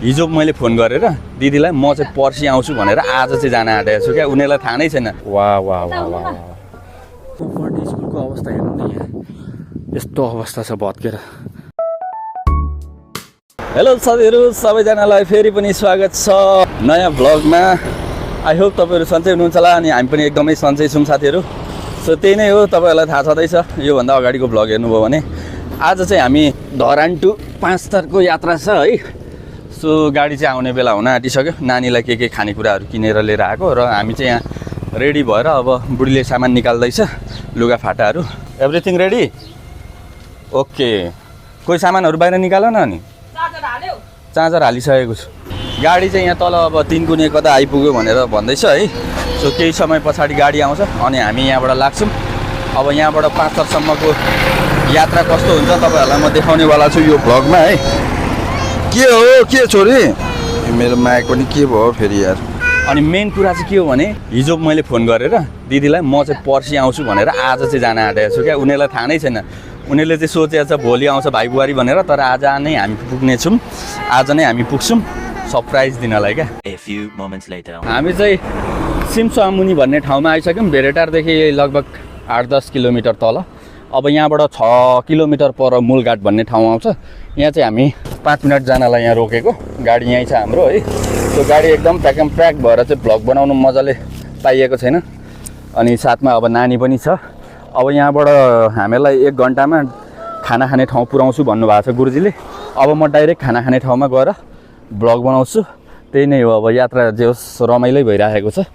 हिजो मैले फोन गरेर दिदीलाई म चाहिँ पर्सि आउँछु भनेर आज चाहिँ जान आँटेको छु क्या उनीहरूलाई थाहा नै छैन। वाह वाह वाह वाह पढ्ने स्कुलको अवस्था हेर्नु न यहाँ यस्तो अवस्था छ भत्केर। हेलो साथीहरू सबैजनालाई फेरि पनि स्वागत छ नयाँ भ्लगमा। आई होप तपाईँहरू सन्चै हुनुहुन्छ होला अनि हामी पनि एकदमै सन्चै छौँ साथीहरू। सो त्यही नै हो, तपाईँहरूलाई थाहा छँदैछ योभन्दा अगाडिको भ्लग हेर्नुभयो भने। आज चाहिँ हामी धरान टु 5 तारको यात्रा छ है। सो गाडी चाहिँ आउने बेला हुन आँटिसक्यो। नानीलाई के खानेकुराहरू किनेर लिएर आएको र हामी चाहिँ यहाँ रेडी भएर अब बुढीले सामान निकाल्दैछ, लुगाफाटाहरू। Everything ready? ओके। कोही सामानहरू बाहिर निकाल न अनि। चार्जर हालिसकेको छु। गाडी चाहिँ यहाँ तल अब 3 गुणे कता आइपुग्यो भनेर भन्दैछ है। सो केही समय पछाडि गाडी आउँछ अनि हामी यहाँबाट लाग्छौँ। अब यहाँबाट 5 तारसम्मको यात्रा कस्तो हुन्छ तपाईँहरूलाई म देखाउनेवाला छु यो भ्लगमा है। के हो के छोरी मेरो माया पनि के भयो फेरि यार। अनि मेन कुरा चाहिँ के हो भने हिजो मैले फोन गरेर दिदीलाई म चाहिँ पर्सि आउँछु भनेर आज चाहिँ जान आँटेको छु क्या उनीहरूलाई थाहा नै छैन। उनीहरूले चाहिँ सोचेको छ भोलि आउँछ भाइ बुहारी भनेर, तर आज नै हामी पुग्नेछौँ। आज नै हामी पुग्छौँ सरप्राइज दिनलाई क्या। हामी चाहिँ सिमसामुनि भन्ने ठाउँमा आइसक्यौँ। भेरेटारदेखि लगभग 8-10 किलोमिटर तल। अब यहाँबाट 6 किलोमिटर पर मूलघाट भन्ने ठाउँ आउँछ। यहाँ चाहिँ हामी 5 मिनट जानलाई यहाँ रोकेको। गाडी यहीँ छ हाम्रो है। त्यो गाडी एकदम प्याक भएर चाहिँ भ्लग बनाउनु मजाले पाइएको छैन। अनि साथमा अब नानी पनि छ। अब यहाँबाट हामीलाई 1 घन्टामा खाना खाने ठाउँ पुऱ्याउँछु भन्नुभएको छ गुरुजीले। अब म डाइरेक्ट खाना खाने ठाउँमा गएर भ्लग बनाउँछु। त्यही नै हो, अब यात्रा जे होस् रमाइलो भइरहेको छ।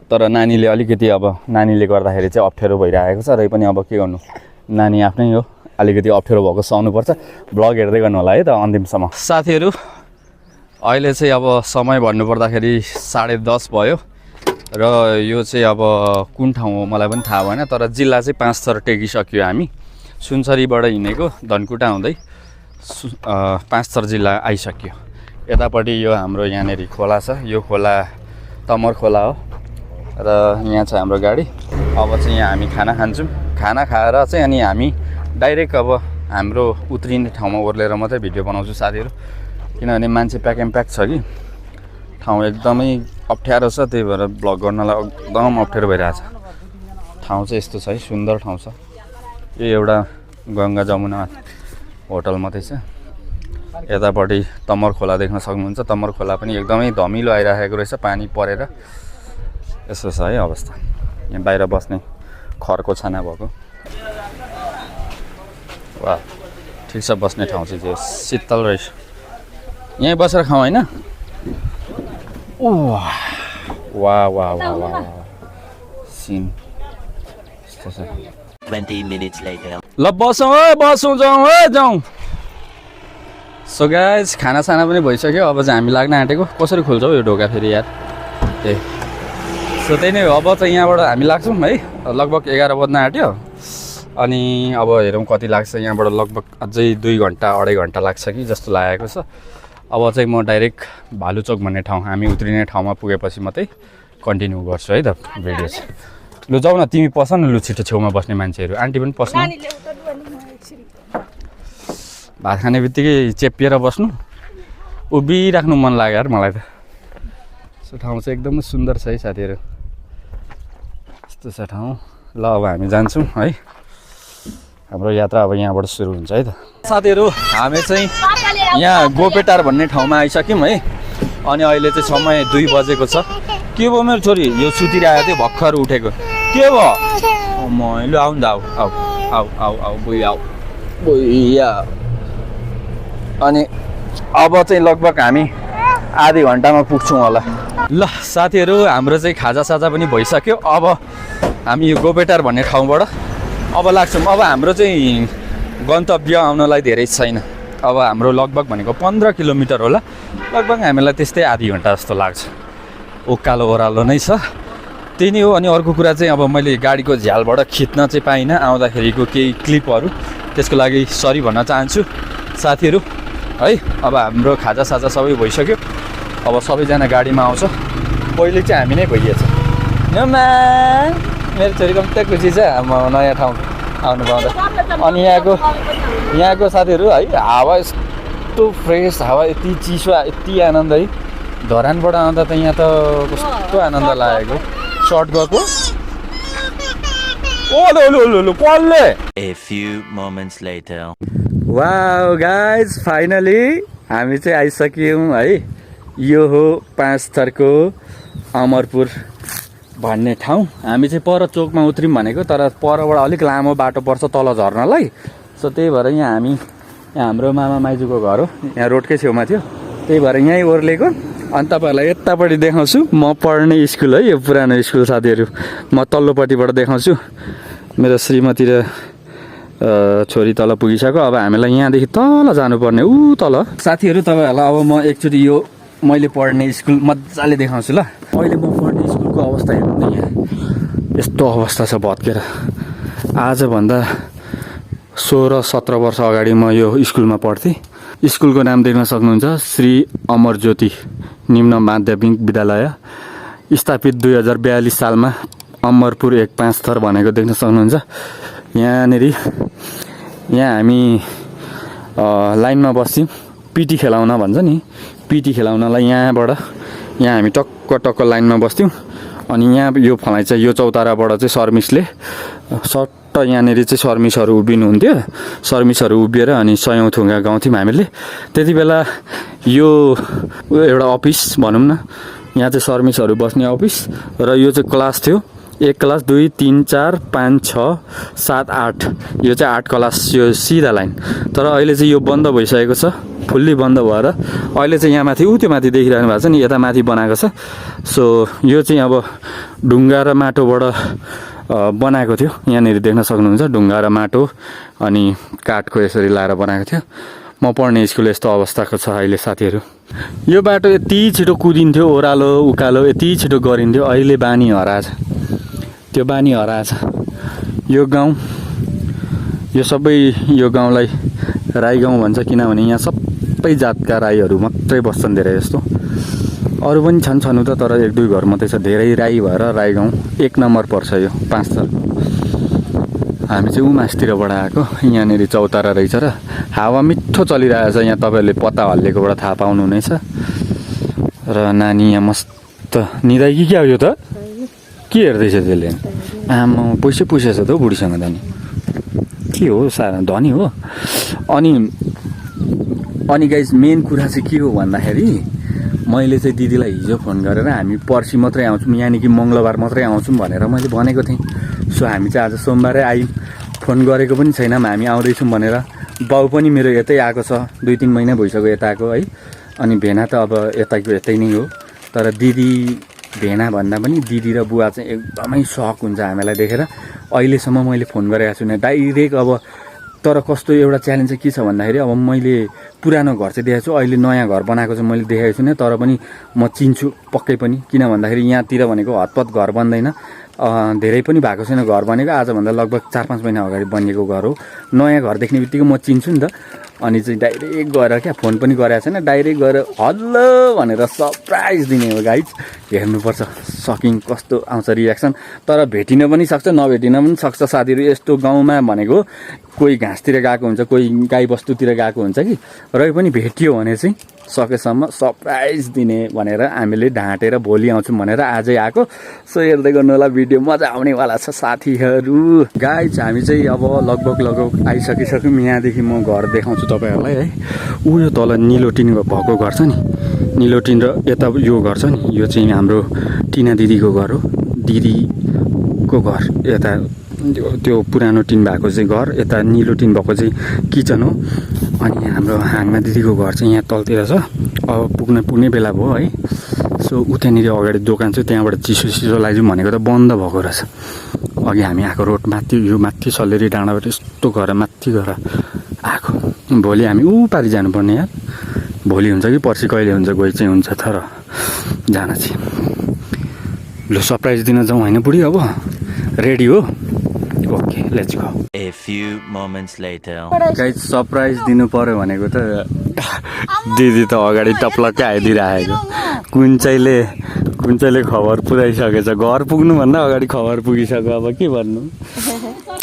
तर नानीले अलिकति अब नानीले गर्दाखेरि चाहिँ अप्ठ्यारो भइरहेको छ। र पनि अब के गर्नु, नानी आफ्नै हो, अलिकति अप्ठ्यारो भएको सहनुपर्छ। भ्लग हेर्दै गर्नु होला है त अन्तिमसम्म। साथीहरू अहिले चाहिँ अब समय भन्नुपर्दाखेरि 10:30 भयो र यो चाहिँ अब कुन ठाउँ हो मलाई पनि थाहा भएन, तर जिल्ला चाहिँ 5 थर टेकिसक्यो। हामी सुनसरीबाट हिँडेको धनकुटा हुँदै 5 थर जिल्ला आइसक्यो। यतापट्टि यो हाम्रो यहाँनिर खोला छ, यो खोला तमर खोला हो र यहाँ छ हाम्रो गाडी। अब चाहिँ यहाँ हामी खाना खान्छौँ। खाना खाएर चाहिँ अनि हामी डाइरेक्ट अब हाम्रो उत्रिने ठाउँमा ओर्लेर मात्रै भिडियो बनाउँछु साथीहरू, किनभने मान्छे प्याक छ कि ठाउँ एकदमै अप्ठ्यारो छ। त्यही भएर भ्लग गर्नलाई एकदम अप्ठ्यारो भइरहेछ। ठाउँ चाहिँ यस्तो छ है, सुन्दर ठाउँ छ। यो एउटा गङ्गा जमुना होटल मात्रै छ। यतापट्टि तमर खोला देख्न सक्नुहुन्छ। तमर खोला पनि एकदमै धमिलो आइरहेको रहेछ पानी परेर। यस्तो छ है अवस्था। यहाँ बाहिर बस्ने खरको छाना भएको। वाह ठिक छ, बस्ने ठाउँ चाहिँ जो शीतल रहेछ। यहीँ बसेर खाउँ होइन? वाह वाह वाह वाह वाह सिन यस्तो छ। 20 minutes later. ल बसौँ है, बसौँ, जाउँ है, जाउँ। सो गाइस खानासाना पनि भइसक्यो। अब चाहिँ हामी लाग्न आँटेको। कसरी खोल्छ हौ यो ढोका फेरि यार? सो त्यही नै हो। अब चाहिँ यहाँबाट हामी लाग्छौँ है। लगभग 11 बज्न आँट्यो। अनि अब हेरौँ कति लाग्छ। यहाँबाट लगभग अझै 2 घन्टा 2.5 घन्टा लाग्छ कि जस्तो लागेको छ। अब चाहिँ म डाइरेक्ट भालुचोक भन्ने ठाउँ, हामी उत्रिने ठाउँमा पुगेपछि मात्रै कन्टिन्यू गर्छु है त भिडियो चाहिँ। लु जाऊ न, तिमी पस न। लु छिटो छेउमा बस्ने मान्छेहरू, आन्टी पनि पस्नु। भात खाने बित्तिकै चेपिएर बस्नु, उभिराख्नु मन लाग्यो यार मलाई त। सो ठाउँ चाहिँ एकदमै सुन्दर छ है साथीहरू। यस्तो छ ठाउँ। ल अब हामी जान्छौँ है। हाम्रो यात्रा अब यहाँबाट सुरु हुन्छ है त साथीहरू। हामी चाहिँ यहाँ गोपेटार भन्ने ठाउँमा आइसक्यौँ है। अनि अहिले चाहिँ समय 2 बजेको छ। के भयो मेरो छोरी? यो सुतिरहेको थियो, भर्खर उठेको। के भयो? मैले आऊ न, आऊ आऊ आऊ आऊ आऊ बुई आऊ बुइया। अनि अब चाहिँ लगभग हामी आधी घन्टामा पुग्छौँ होला। ल साथीहरू हाम्रो चाहिँ खाजासाजा पनि भइसक्यो। अब हामी यो गोपेटार भन्ने ठाउँबाट अब लाग्छौँ। अब हाम्रो चाहिँ गन्तव्य आउनलाई धेरै छैन। अब हाम्रो लगभग भनेको 15 किलोमिटर होला। लगभग हामीलाई त्यस्तै आधी घन्टा जस्तो लाग्छ। उकालो ओह्रालो नै छ, त्यही नै हो। अनि अर्को कुरा चाहिँ अब मैले गाडीको झ्यालबाट खिच्न चाहिँ पाइनँ आउँदाखेरिको केही क्लिपहरू, त्यसको लागि सरी भन्न चाहन्छु साथीहरू है। अब हाम्रो खाजासाजा सबै भइसक्यो। अब सबैजना गाडीमा आउँछ। पहिले चाहिँ हामी नै भइएछ। मेरो छोरीको पनि त्यही खुसी छ म नयाँ ठाउँ आउनु पाउँदा। अनि यहाँको साथीहरू है हावा यस्तो फ्रेस हावा, यति चिसो, यति आनन्द है। धरानबाट आउँदा त यहाँ त कस्तो आनन्द लागेको। सर्ट गएको ओलो ओलो ओलो ओलो कसले? A few moments later. Wow guys, finally हामी चाहिँ आइसक्यौँ है। यो हो 5 थरको अमरपुर भन्ने ठाउँ। हामी चाहिँ पर चोकमा उत्रौँ भनेको, तर परबाट अलिक लामो बाटो पर्छ तल झर्नलाई। सो त्यही भएर यहाँ हामी, यहाँ हाम्रो मामा माइजूको घर हो, यहाँ रोडकै छेउमा थियो, त्यही भएर यहीँ ओर्लेको। अनि तपाईँहरूलाई यतापट्टि देखाउँछु म पढ्ने स्कुल है, यो पुरानो स्कुल साथीहरू। म तल्लोपट्टिबाट देखाउँछु, मेरो श्रीमती र छोरी तल पुगिसक्यो। अब हामीलाई यहाँदेखि तल जानुपर्ने, ऊ तल। साथीहरू तपाईँहरूलाई अब म एकचोटि यो मैले पढ्ने स्कुल मजाले देखाउँछु ल। अहिले म पढ्ने स्कुलको अवस्था हेर्नु न, यहाँ यस्तो अवस्था छ भत्केर। आजभन्दा 16-17 वर्ष अगाडि म यो स्कुलमा पढ्थेँ। स्कुलको नाम देख्न सक्नुहुन्छ, श्री अमरज्योति निम्न माध्यमिक विद्यालय, स्थापित 2042 सालमा। अमरपुर 1-5 थर भनेको देख्न सक्नुहुन्छ। यहाँ हामी लाइनमा बस्छौँ, पिटी खेलाउन भन्छ नि, पिटी खेलाउनलाई यहाँ हामी टक्क लाइनमा बस्थ्यौँ। अनि यहाँ यो फलाइ चाहिँ यो चौताराबाट चाहिँ सर्मिसले सट्ट यहाँनिर चाहिँ सर्मिसहरू उभिनुहुन्थ्यो। सर्मिसहरू उभिएर अनि सयौँ थुङ्गा गाउँथ्यौँ हामीले। त्यति बेला यो एउटा अफिस भनौँ न, यहाँ चाहिँ सर्मिसहरू बस्ने अफिस, र यो चाहिँ क्लास थियो। 1 क्लास 2 3 4 5 6 7 8, यो चाहिँ 8 क्लास, यो सिधा लाइन। तर अहिले चाहिँ यो बन्द भइसकेको छ, फुल्ली बन्द भएर अहिले चाहिँ यहाँ माथि त्यो माथि देखिरहनु भएको छ नि, यता माथि बनाएको छ। सो यो चाहिँ अब ढुङ्गा र माटोबाट बनाएको थियो। यहाँनिर देख्न सक्नुहुन्छ ढुङ्गा र माटो अनि काठको यसरी लाएर बनाएको थियो। म पढ्ने स्कुल यस्तो अवस्थाको छ अहिले साथीहरू। यो बाटो यति छिटो कुदिन्थ्यो, ओह्रालो उकालो यति छिटो गरिन्थ्यो, अहिले बानी हराएछ, त्यो बानी हराएछ। यो गाउँ, यो सबै यो गाउँलाई राई गाउँ भन्छ, किनभने यहाँ सबै जातका राईहरू मात्रै बस्छन् धेरै जस्तो। अरू पनि छन् त, तर 1-2 घर मात्रै छ। धेरै राई भएर राई गाउँ 1 नम्बर पर्छ यो 5 थर। हामी चाहिँ उमासतिरबाट आएको। यहाँनिर चौतारा रहेछ र हावा मिठो चलिरहेछ। यहाँ तपाईँहरूले पत्ता हल्लिएकोबाट थाहा पाउनुहुनेछ। र नानी यहाँ मस्त निदाइ कि क्या हो यो त? के हेर्दैछ त्यसले? आमा पैसै छ त हौ बुढीसँग त। नि के हो, सारा धनी हो। अनि गाइस, मेन कुरा चाहिँ के हो भन्दाखेरि, मैले चाहिँ दिदीलाई हिजो फोन गरेर हामी पर्सि मात्रै आउँछौँ, यानि कि मङ्गलबार मात्रै आउँछौँ भनेर मैले भनेको थिएँ। सो हामी चाहिँ आज सोमबारै आयौँ। फोन गरेको पनि छैनौँ हामी आउँदैछौँ भनेर। बाउ पनि मेरो यतै आएको छ, 2-3 महिना भइसक्यो यता आएको है। अनि भेना त अब यतै नै हो। तर दिदी भेना भन्दा पनि दिदी र बुवा चाहिँ एकदमै सक हुन्छ हामीलाई देखेर। अहिलेसम्म मैले फोन गरेको छुइनँ डाइरेक्ट। अब तर कस्तो एउटा च्यालेन्ज चाहिँ के छ भन्दाखेरि, अब मैले पुरानो घर चाहिँ देखाएको छु, अहिले नयाँ घर बनाएको चाहिँ मैले देखाएको छुइनँ। तर पनि म चिन्छु पक्कै पनि, किन भन्दाखेरि यहाँतिर भनेको हतपत घर बन्दैन। धेरै पनि भएको छैन घर बनेको, आजभन्दा लगभग 4-5 महिना अगाडि बनिएको घर हो। नयाँ घर देख्ने बित्तिकै म चिन्छु नि त। अनि चाहिँ डाइरेक्ट गएर क्या, फोन पनि गरेको छैन, डाइरेक्ट गएर हल्लो भनेर सरप्राइज दिने हो गाइज। हेर्नुपर्छ सकिङ कस्तो आउँछ रियाक्सन। तर भेटिन पनि सक्छ, नभेटिन पनि सक्छ साथीहरू। यस्तो गाउँमा भनेको कोही घाँसतिर गएको हुन्छ, कोही गाई बस्तुतिर गएको हुन्छ कि, र पनि भेटियो भने चाहिँ सकेसम्म सरप्राइज दिने भनेर हामीले ढाँटेर भोलि आउँछौँ भनेर आजै आएको। सो हेर्दै गर्नु होला, भिडियो मजा आउनेवाला छ साथीहरू। गाइज हामी चाहिँ अब लगभग आइसकिसक्यौँ। यहाँदेखि म घर देखाउँछु तपाईँहरूलाई है। यो तल निलो टिन भएको घर छ नि, निलो टिन, र यता यो घर छ नि, यो चाहिँ हाम्रो टिना दिदीको घर हो। दिदीको घर यता त्यो पुरानो टिन भएको चाहिँ घर, यता निलो टिन भएको चाहिँ किचन हो। अनि हाम्रो हाङमा दिदीको घर चाहिँ यहाँ तलतिर छ। अब पुग्ने बेला भयो है। सो उतानिर अगाडि दोकान छ, त्यहाँबाट चिसो लैजाउँ भनेको त बन्द भएको रहेछ। अघि हामी आएको रोड माथि, यो माथि सल्लेरी डाँडाबाट यस्तो घर माथि गएर आएको। भोलि हामी पारि जानुपर्ने यार। भोलि हुन्छ कि पर्सि कहिले हुन्छ गइ चाहिँ हुन्छ, तर जान चाहिँ लु सरप्राइज दिन जाउँ होइन बुढी? अब रेडी हो? Okay let's go. A few moments later. Guys surprise दिनु पर्यो भनेको त दिदी त अगाडि टप्लक्कै आइदिइरहेको। कुन चाहिँले खबर पुऱ्याइसकेछ। घर पुग्नुभन्दा अगाडि खबर पुगिसक्यो। अब के भन्नु,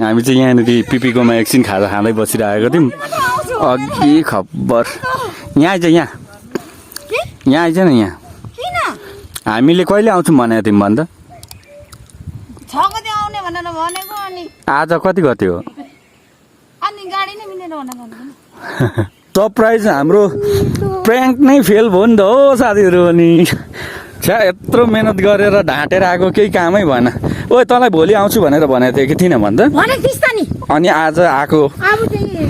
हामी चाहिँ यहाँनिर पिपीकोमा एकछिन खाजा खाँदै बसिरहेको थियौँ। अघि खबर यहाँ आइज यहाँ यहाँ आइज न यहाँ किन हामीले कहिले आउँछौँ भनेको तिमी भन् त 6 गते आउने भनेर भनेको अनि आज कति गते हो अनि गाडी नै मिलेन भनेको सरप्राइज हाम्रो प्र्याङ्क नै फेल भयो नि त हो साथीहरू अनि छ्या यत्रो मेहनत गरेर ढाँटेर आएको केही कामै भएन ओए तँलाई भोलि आउँछु भनेर भनेको थिएँ कि थिइनँ भन् त भनेको थिइस् त नि अनि आज आएको अब चाहिँ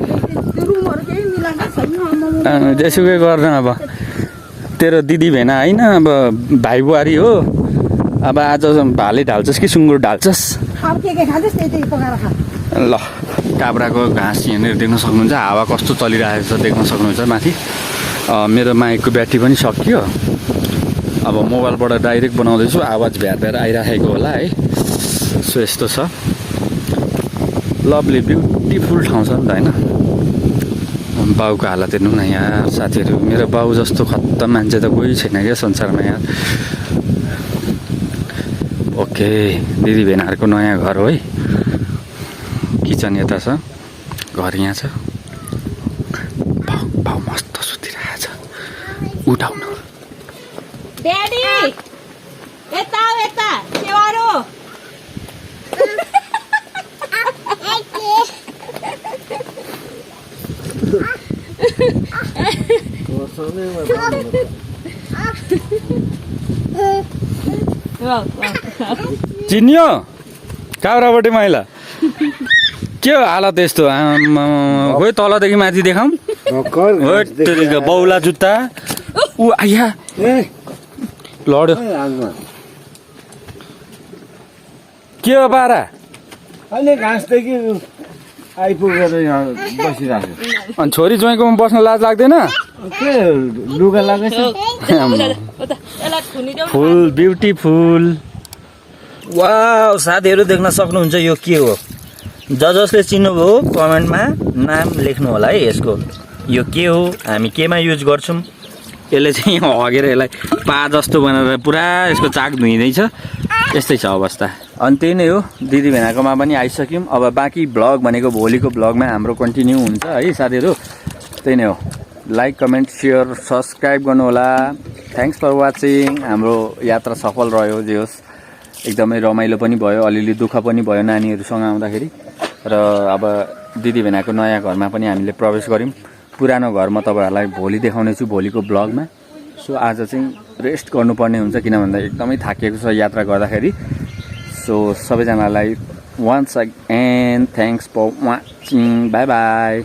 रुमहरु केही मिलाएको छैन जेसुकै गर्न अब तेरो दिदी भेना होइन अब भाइ बुहारी हो अब आज भाले ढाल्छस् कि सुँगुर ढाल्छस् अब के खाँदैस् त्यही पकाएर खा ल काब्राको घाँस यहाँनिर देख्न सक्नुहुन्छ हावा कस्तो चलिरहेको छ देख्न सक्नुहुन्छ माथि मेरो माइकको ब्याट्री पनि सकियो अब मोबाइलबाट डाइरेक्ट बनाउँदैछु आवाज भ्यार भ्यार आइराखेको होला है सो यस्तो छ लभली ब्युटिफुल ठाउँ छ नि त होइन बाउको हालत हेर्नु न यहाँ साथीहरू मेरो बाउ जस्तो खत्तम मान्छे त कोही छैन क्या संसारमा यहाँ ओके दिदी भेनाहरूको नयाँ घर हो है किचन यता छ घर यहाँ छ बाउ मस्त सुतिरहेको छ उठाउन ड्याडी यता यता सेवारो चिनियो काब्राबटे माइला के हो हालत यस्तो खोइ तलदेखि माथि देखाउँ बौला जुत्ता ऊ आइया लड्यो के हो पारा अहिले घाँसदेखि आइपुगेर यहाँ बसिरहेको अनि छोरी ज्वाइँकोमा बस्न लाज लाग्दैन के लुगा लागेछ फुल ब्युटिफुल वाउ साथीहरू देख्न सक्नुहुन्छ यो के हो जसले चिन्नुभयो कमेन्टमा नाम लेख्नु होला है यसको यो के हो हामी केमा युज गर्छौँ यसले चाहिँ हगेर यसलाई पा जस्तो बनाएर पुरा यसको चाक धुइँदैछ यस्तै छ अवस्था अनि त्यही नै हो दिदी भेनाकोमा पनि आइसक्यौँ अब बाँकी भ्लग भनेको भोलिको भ्लगमा हाम्रो कन्टिन्यू हुन्छ है साथीहरू त्यही नै हो लाइक कमेन्ट सेयर सब्सक्राइब गर्नुहोला थ्याङ्क्स फर वाचिङ हाम्रो यात्रा सफल रह्यो जे होस् एकदमै रमाइलो पनि भयो अलिअलि दुःख पनि भयो नानीहरूसँग आउँदाखेरि र अब दिदी भेनाको नयाँ घरमा पनि हामीले प्रवेश गऱ्यौँ पुरानो घर म तपाईँहरूलाई भोलि देखाउने छु भोलिको ब्लगमा सो आज चाहिँ रेस्ट गर्नुपर्ने हुन्छ किन भन्दा एकदमै थाकिएको छ यात्रा गर्दाखेरि सो सबैजनालाई once again thanks for watching bye by